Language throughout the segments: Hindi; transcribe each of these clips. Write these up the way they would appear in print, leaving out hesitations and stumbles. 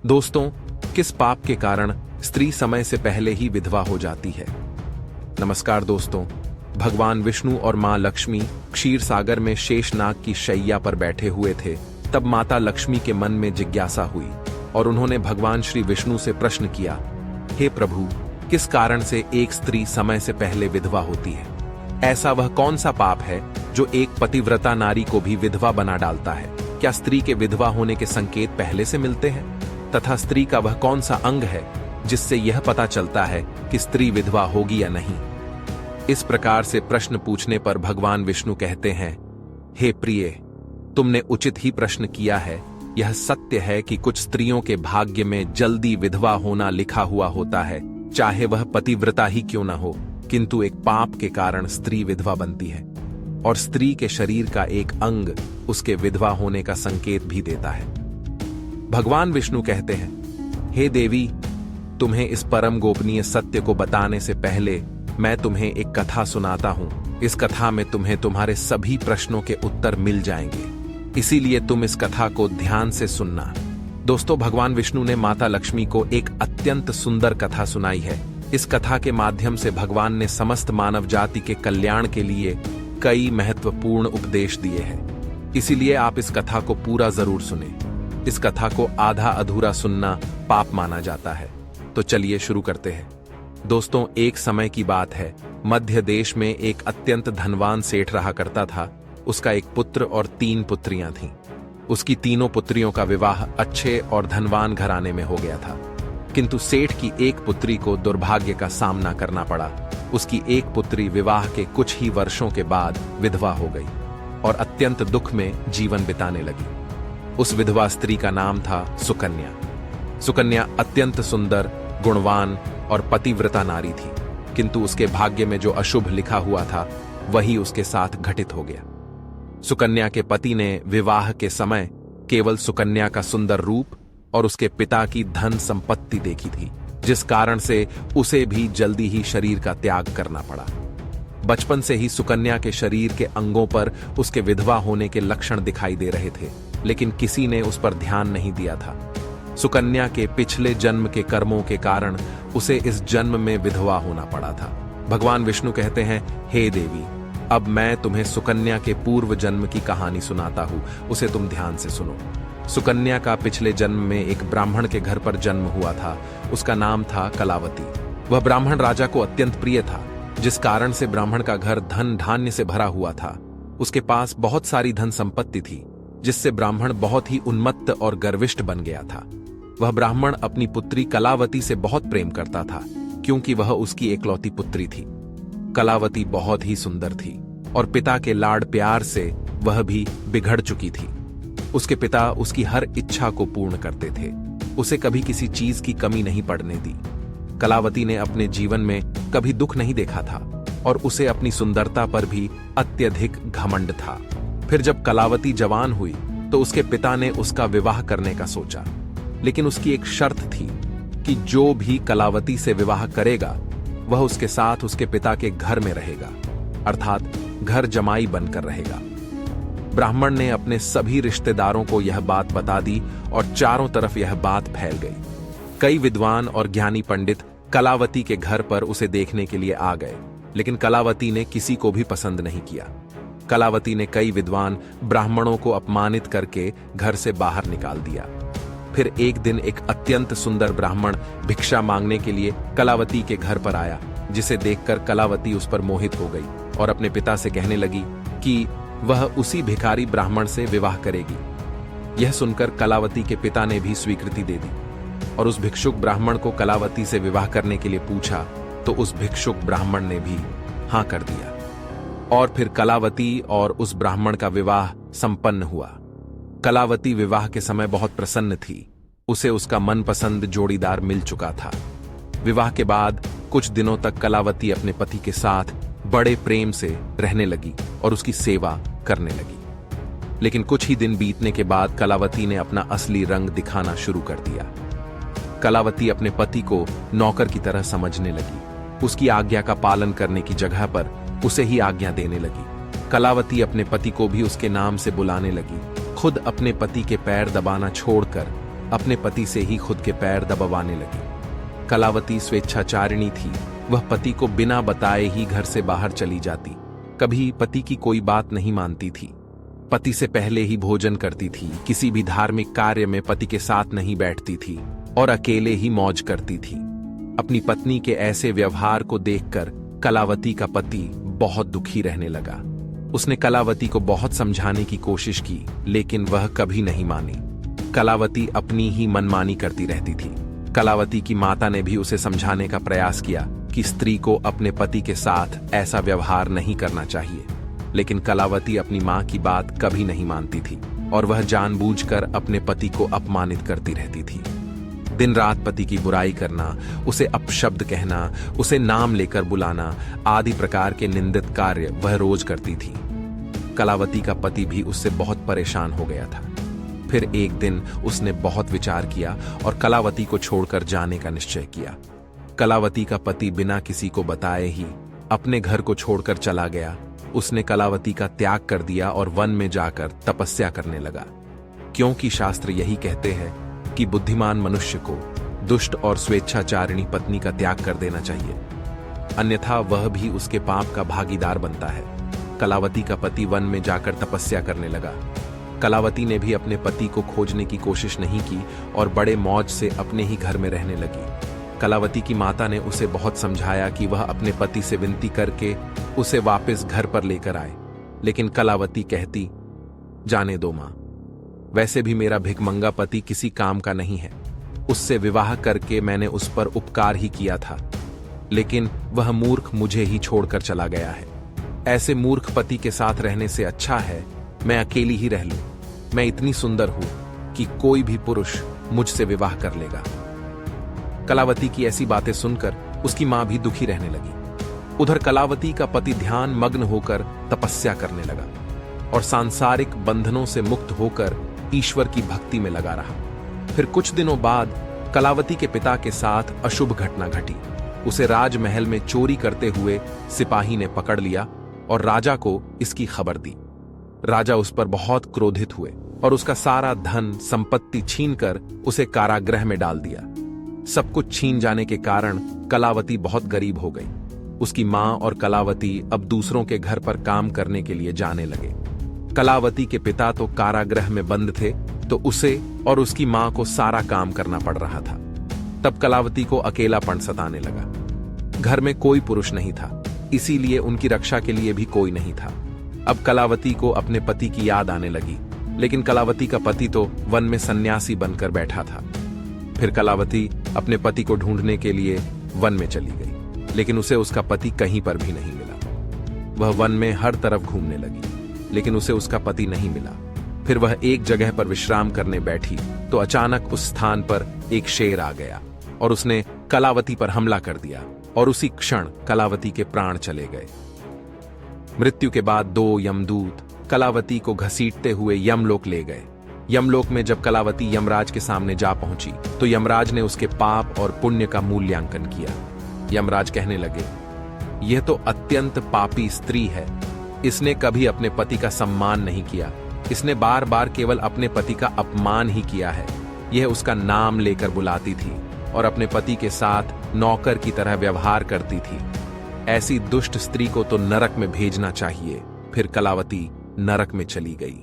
दोस्तों, किस पाप के कारण स्त्री समय से पहले ही विधवा हो जाती है? नमस्कार दोस्तों, भगवान विष्णु और मां लक्ष्मी क्षीर सागर में शेषनाग की शैया पर बैठे हुए थे। तब माता लक्ष्मी के मन में जिज्ञासा हुई और उन्होंने भगवान श्री विष्णु से प्रश्न किया, हे प्रभु, किस कारण से एक स्त्री समय से पहले विधवा होती है? ऐसा वह कौन सा पाप है जो एक पतिव्रता नारी को भी विधवा बना डालता है? क्या स्त्री के विधवा होने के संकेत पहले से मिलते हैं? तथा स्त्री का वह कौन सा अंग है जिससे यह पता चलता है कि स्त्री विधवा होगी या नहीं? इस प्रकार से प्रश्न पूछने पर भगवान विष्णु कहते हैं, हे प्रिय, तुमने उचित ही प्रश्न किया है। यह सत्य है कि कुछ स्त्रियों के भाग्य में जल्दी विधवा होना लिखा हुआ होता है, चाहे वह पतिव्रता ही क्यों न हो, किंतु एक पाप के कारण स्त्री विधवा बनती है और स्त्री के शरीर का एक अंग उसके विधवा होने का संकेत भी देता है। भगवान विष्णु कहते हैं, हे देवी, तुम्हें इस परम गोपनीय सत्य को बताने से पहले मैं तुम्हें एक कथा सुनाता हूं। इस कथा में तुम्हें तुम्हारे सभी प्रश्नों के उत्तर मिल जाएंगे, इसीलिए तुम इस कथा को ध्यान से सुनना। दोस्तों, भगवान विष्णु ने माता लक्ष्मी को एक अत्यंत सुंदर कथा सुनाई है। इस कथा के माध्यम से भगवान ने समस्त मानव जाति के कल्याण के लिए कई महत्वपूर्ण उपदेश दिए हैं। इसीलिए आप इस कथा को पूरा जरूर सुने। इस कथा को आधा अधूरा सुनना पाप माना जाता है। तो चलिए शुरू करते हैं। दोस्तों, एक समय की बात है। मध्य देश में एक अत्यंत धनवान सेठ रहा करता था। उसका एक पुत्र और 3 पुत्रियां थीं। उसकी तीनों पुत्रियों का विवाह अच्छे और धनवान घराने में हो गया था, किंतु सेठ की एक पुत्री को दुर्भाग्य का सामना करना पड़ा। उसकी एक पुत्री विवाह के कुछ ही वर्षों के बाद विधवा हो गई और अत्यंत दुख में जीवन बिताने लगी। उस विधवा स्त्री का नाम था सुकन्या। सुकन्या अत्यंत सुंदर, गुणवान और पतिव्रता नारी थी, किंतु उसके भाग्य में जो अशुभ लिखा हुआ था वही उसके साथ घटित हो गया। सुकन्या के पति ने विवाह के समय केवल सुकन्या का सुंदर रूप और उसके पिता की धन संपत्ति देखी थी, जिस कारण से उसे भी जल्दी ही शरीर का त्याग करना पड़ा। बचपन से ही सुकन्या के शरीर के अंगों पर उसके विधवा होने के लक्षण दिखाई दे रहे थे, लेकिन किसी ने उस पर ध्यान नहीं दिया था। सुकन्या के पिछले जन्म के कर्मों के कारण उसे इस जन्म में विधवा होना पड़ा था। भगवान विष्णु कहते हैं, हे देवी, अब मैं तुम्हें सुकन्या के पूर्व जन्म की कहानी सुनाता हूं, उसे तुम ध्यान से सुनो। सुकन्या का पिछले जन्म में एक ब्राह्मण के घर पर जन्म हुआ था। उसका नाम था कलावती। वह ब्राह्मण राजा को अत्यंत प्रिय था, जिस कारण से ब्राह्मण का घर धन धान्य से भरा हुआ था। उसके पास बहुत सारी धन संपत्ति थी, जिससे ब्राह्मण बहुत ही उन्मत्त और गर्विष्ठ बन गया था। वह ब्राह्मण अपनी पुत्री कलावती से बहुत प्रेम करता था, क्योंकि वह उसकी एकलौती पुत्री थी। कलावती बहुत ही सुंदर थी और पिता के लाड प्यार से वह भी बिगड़ चुकी थी। उसके पिता उसकी हर इच्छा को पूर्ण करते थे। उसे कभी किसी चीज की कमी नहीं पड़ने दी। कलावती ने अपने जीवन में कभी दुख नहीं देखा था और उसे अपनी सुंदरता पर भी अत्यधिक घमंड था। फिर जब कलावती जवान हुई तो उसके पिता ने उसका विवाह करने का सोचा, लेकिन उसकी एक शर्त थी कि जो भी कलावती से विवाह करेगा वह उसके साथ उसके पिता के घर में रहेगा, अर्थात घर जमाई बनकर रहेगा। ब्राह्मण ने अपने सभी रिश्तेदारों को यह बात बता दी और चारों तरफ यह बात फैल गई। कई विद्वान और ज्ञानी पंडित कलावती के घर पर उसे देखने के लिए आ गए, लेकिन कलावती ने किसी को भी पसंद नहीं किया। कलावती ने कई विद्वान ब्राह्मणों को अपमानित करके घर से बाहर निकाल दिया। फिर एक दिन एक अत्यंत सुंदर ब्राह्मण भिक्षा मांगने के लिए कलावती के घर पर आया, जिसे देखकर कलावती उस पर मोहित हो गई और अपने पिता से कहने लगी कि वह उसी भिखारी ब्राह्मण से विवाह करेगी। यह सुनकर कलावती के पिता ने भी स्वीकृति दे दी और उस भिक्षुक ब्राह्मण को कलावती से विवाह करने के लिए पूछा, तो उस भिक्षुक ब्राह्मण ने भी हां कर दिया और फिर कलावती और उस ब्राह्मण का विवाह संपन्न हुआ। कलावती विवाह के समय बहुत प्रसन्न थी। उसे उसका मनपसंद जोड़ीदार मिल चुका था। विवाह के बाद कुछ दिनों तक कलावती अपने पति के साथ बड़े प्रेम से रहने लगी और उसकी सेवा करने लगी। लेकिन कुछ ही दिन बीतने के बाद कलावती ने अपना असली रंग दिखाना शुरू कर दिया। कलावती अपने पति को नौकर की तरह समझने लगी। उसकी आज्ञा का पालन करने की जगह पर उसे ही आज्ञा देने लगी। कलावती अपने पति को भी उसके नाम से बुलाने लगी। खुद अपने पति के पैर दबाना छोड़कर अपने पति से ही खुद के पैर दबाने लगी। कलावती स्वेच्छाचारिणी थी। वह पति को बिना बताए ही घर से बाहर चली जाती। कभी पति की कोई बात नहीं मानती थी। पति से पहले ही भोजन करती थी। किसी भी धार्मिक कार्य में पति के साथ नहीं बैठती थी और अकेले ही मौज करती थी। अपनी पत्नी के ऐसे व्यवहार को देखकर कलावती का पति बहुत दुखी रहने लगा। उसने कलावती को बहुत समझाने की कोशिश की, लेकिन वह कभी नहीं मानी। कलावती अपनी ही मनमानी करती रहती थी। कलावती की माता ने भी उसे समझाने का प्रयास किया कि स्त्री को अपने पति के साथ ऐसा व्यवहार नहीं करना चाहिए, लेकिन कलावती अपनी मां की बात कभी नहीं मानती थी और वह जानबूझकर अपने पति को अपमानित करती रहती थी। दिन रात पति की बुराई करना, उसे अपशब्द कहना, उसे नाम लेकर बुलाना आदि प्रकार के निंदित कार्य वह रोज करती थी। कलावती का पति भी उससे बहुत परेशान हो गया था। फिर एक दिन उसने बहुत विचार किया और कलावती को छोड़कर जाने का निश्चय किया। कलावती का पति बिना किसी को बताए ही अपने घर को छोड़कर चला गया। उसने कलावती का त्याग कर दिया और वन में जाकर तपस्या करने लगा, क्योंकि शास्त्र यही कहते हैं कि बुद्धिमान मनुष्य को दुष्ट और स्वेच्छाचारिणी पत्नी का त्याग कर देना चाहिए, अन्यथा वह भी उसके पाप का भागीदार बनता है। कलावती का पति वन में जाकर तपस्या करने लगा। कलावती ने भी अपने पति को खोजने की कोशिश नहीं की और बड़े मौज से अपने ही घर में रहने लगी। कलावती की माता ने उसे बहुत समझाया कि वह अपने पति से विनती करके उसे वापस घर पर लेकर आए, लेकिन कलावती कहती, जाने दो मां, वैसे भी मेरा भिखमंगा पति किसी काम का नहीं है। उससे विवाह करके मैंने उस पर उपकार ही किया था, लेकिन वह मूर्ख मुझे ही छोड़कर चला गया है। ऐसे मूर्ख पति के साथ रहने से अच्छा है मैं अकेली ही रह लूं। मैं इतनी सुंदर हूं कि कोई भी पुरुष मुझसे विवाह कर लेगा। कलावती की ऐसी बातें सुनकर उसकी मां भी दुखी रहने लगी। उधर कलावती का पति ध्यान मग्न होकर तपस्या करने लगा और सांसारिक बंधनों से मुक्त होकर ईश्वर की भक्ति में लगा रहा। फिर कुछ दिनों बाद कलावती के पिता के साथ अशुभ घटना घटी। उसे राजमहल में चोरी करते हुए सिपाही ने पकड़ लिया और राजा को इसकी खबर दी। राजा उस पर बहुत क्रोधित हुए और उसका सारा धन संपत्ति छीनकर उसे कारागृह में डाल दिया। सब कुछ छीन जाने के कारण कलावती बहुत गरीब हो गई। उसकी मां और कलावती अब दूसरों के घर पर काम करने के लिए जाने लगे। कलावती के पिता तो कारागृह में बंद थे, तो उसे और उसकी मां को सारा काम करना पड़ रहा था। तब कलावती को अकेलापन सताने लगा। घर में कोई पुरुष नहीं था, इसीलिए उनकी रक्षा के लिए भी कोई नहीं था। अब कलावती को अपने पति की याद आने लगी, लेकिन कलावती का पति तो वन में सन्यासी बनकर बैठा था। फिर कलावती अपने पति को ढूंढने के लिए वन में चली गई, लेकिन उसे उसका पति कहीं पर भी नहीं मिला। वह वन में हर तरफ घूमने लगी, लेकिन उसे उसका पति नहीं मिला। फिर वह एक जगह पर विश्राम करने बैठी तो अचानक उस स्थान पर एक शेर आ गया और उसने कलावती पर हमला कर दिया और उसी क्षण कलावती के प्राण चले गए। मृत्यु के बाद दो यमदूत कलावती को घसीटते हुए यमलोक ले गए। यमलोक में जब कलावती यमराज के सामने जा पहुंची तो यमराज ने उसके पाप और पुण्य का मूल्यांकन किया। यमराज कहने लगे, यह तो अत्यंत पापी स्त्री है। इसने कभी अपने पति का सम्मान नहीं किया। इसने बार बार केवल अपने पति का अपमान ही किया है। यह उसका नाम लेकर बुलाती थी और अपने पति के साथ नौकर की तरह व्यवहार करती थी। ऐसी दुष्ट स्त्री को तो नरक में भेजना चाहिए। फिर कलावती नरक में चली गई।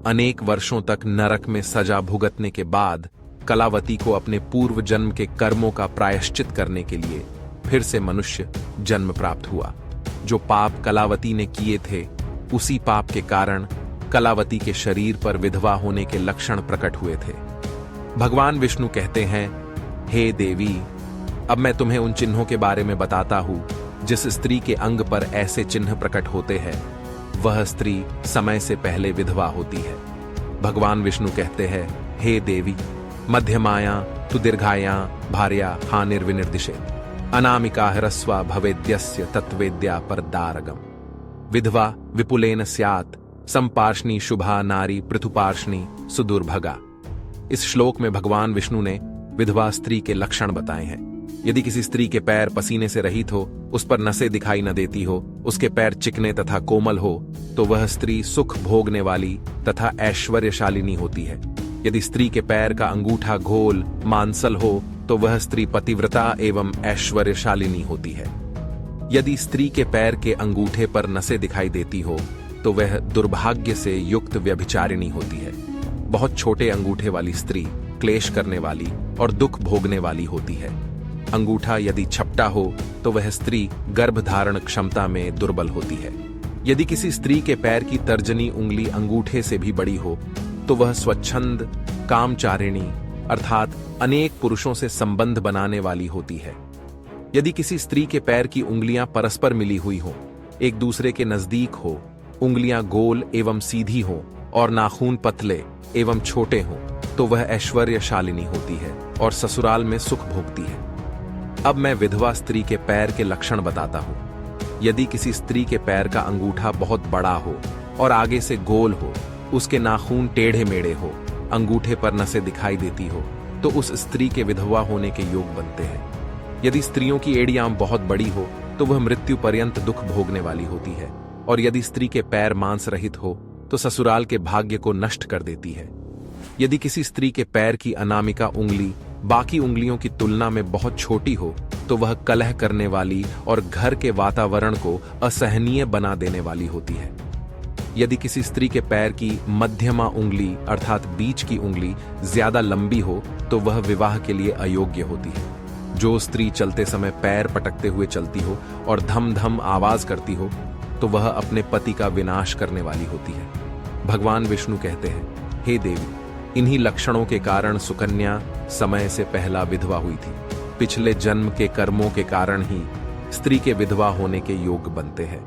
अनेक वर्षों तक नरक में सजा भुगतने के बाद कलावती को अपने पूर्व जन्म के कर्मों का प्रायश्चित करने के लिए फिर से मनुष्य जन्म प्राप्त हुआ। जो पाप कलावती ने किए थे, उसी पाप के कारण कलावती के शरीर पर विधवा होने के लक्षण प्रकट हुए थे। भगवान विष्णु कहते हैं, हे देवी, अब मैं तुम्हें उन चिन्हों के बारे में बताता हूं जिस स्त्री के अंग पर ऐसे चिन्ह प्रकट होते हैं, वह स्त्री समय से पहले विधवा होती है। भगवान विष्णु कहते हैं, हे देवी, मध्यमाया तु दीर्घाया भार्या हानिर्विनिर्दिशेत अनामिका ह्रस्वा भवेद्यस्य तत्वेद्या परदारगम विधवा विपुलेन स्यात् संपार्ष्णी शुभा नारी पृथुपार्ष्णी सुदुर्भगा। इस श्लोक में भगवान विष्णु ने विधवा स्त्री के लक्षण बताए हैं। यदि किसी स्त्री के पैर पसीने से रहित हो, उस पर नसें दिखाई न देती हो, उसके पैर चिकने तथा कोमल हो, तो वह स्त्री सुख भोगने वाली तथा ऐश्वर्यशालिनी होती है। यदि स्त्री के पैर का अंगूठा गोल मांसल हो तो वह स्त्री पतिव्रता एवं ऐश्वर्यशालिनी होती है। यदि स्त्री के पैर के अंगूठे पर नसें दिखाई देती हो तो वह दुर्भाग्य से युक्त व्यभिचारिणी होती है। बहुत छोटे अंगूठे वाली स्त्री क्लेश करने वाली और दुख भोगने वाली होती है। अंगूठा यदि छपटा हो तो वह स्त्री गर्भधारण क्षमता में दुर्बल होती है। यदि किसी स्त्री के पैर की तर्जनी उंगली अंगूठे से भी बड़ी हो तो वह स्वच्छंद कामचारिणी अर्थात अनेक पुरुषों से संबंध बनाने वाली होती है। यदि किसी स्त्री के पैर की उंगलियां परस्पर मिली हुई हो, एक दूसरे के नजदीक हो, उंगलियां गोल एवं सीधी हो और नाखून पतले एवं छोटे हो तो वह ऐश्वर्यशालिनी होती है और ससुराल में सुख भोगती है। अब मैं विधवा स्त्री के पैर के लक्षण बताता हूं। यदि किसी स्त्री के पैर का अंगूठा बहुत बड़ा हो और आगे से गोल हो, उसके नाखून टेढ़े मेढ़े हो, अंगूठे पर नसें दिखाई देती हो तो उस स्त्री के विधवा होने के योग बनते हैं। यदि स्त्रियों की एड़ियां बहुत बड़ी हो तो वह मृत्यु पर्यंत दुख भोगने वाली होती है, और यदि स्त्री के पैर मांस रहित हो तो ससुराल के भाग्य को नष्ट कर देती है। यदि किसी स्त्री के पैर की अनामिका उंगली बाकी उंगलियों की तुलना में बहुत छोटी हो तो वह कलह करने वाली और घर के वातावरण को असहनीय बना देने वाली होती है। यदि किसी स्त्री के पैर की मध्यमा उंगली अर्थात बीच की उंगली ज्यादा लंबी हो तो वह विवाह के लिए अयोग्य होती है। जो स्त्री चलते समय पैर पटकते हुए चलती हो और धम धम आवाज करती हो तो वह अपने पति का विनाश करने वाली होती है। भगवान विष्णु कहते हैं, हे देवी, इन्हीं लक्षणों के कारण सुकन्या समय से पहला विधवा हुई थी। पिछले जन्म के कर्मों के कारण ही स्त्री के विधवा होने के योग बनते हैं।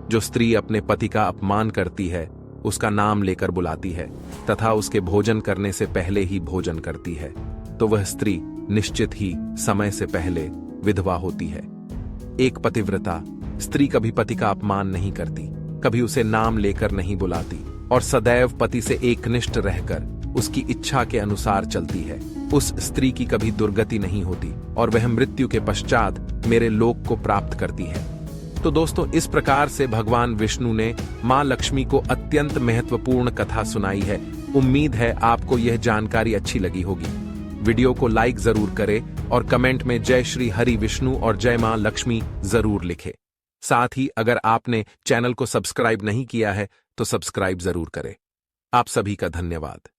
जो स्त्री अपने पति का अपमान करती है, उसका नाम लेकर बुलाती है तथा उसके भोजन करने से पहले ही भोजन करती है तो वह स्त्री निश्चित ही समय से पहले विधवा होती है। एक पतिव्रता स्त्री कभी पति का अपमान नहीं करती, कभी उसे नाम लेकर नहीं बुलाती और सदैव पति से एकनिष्ठ रहकर उसकी इच्छा के अनुसार चलती है। उस स्त्री की कभी दुर्गति नहीं होती और वह मृत्यु के पश्चात मेरे लोक को प्राप्त करती है। तो दोस्तों, इस प्रकार से भगवान विष्णु ने मां लक्ष्मी को अत्यंत महत्वपूर्ण कथा सुनाई है। उम्मीद है आपको यह जानकारी अच्छी लगी होगी। वीडियो को लाइक जरूर करें और कमेंट में जय श्री हरि विष्णु और जय मां लक्ष्मी जरूर लिखें। साथ ही अगर आपने चैनल को सब्सक्राइब नहीं किया है तो सब्सक्राइब जरूर करें। आप सभी का धन्यवाद।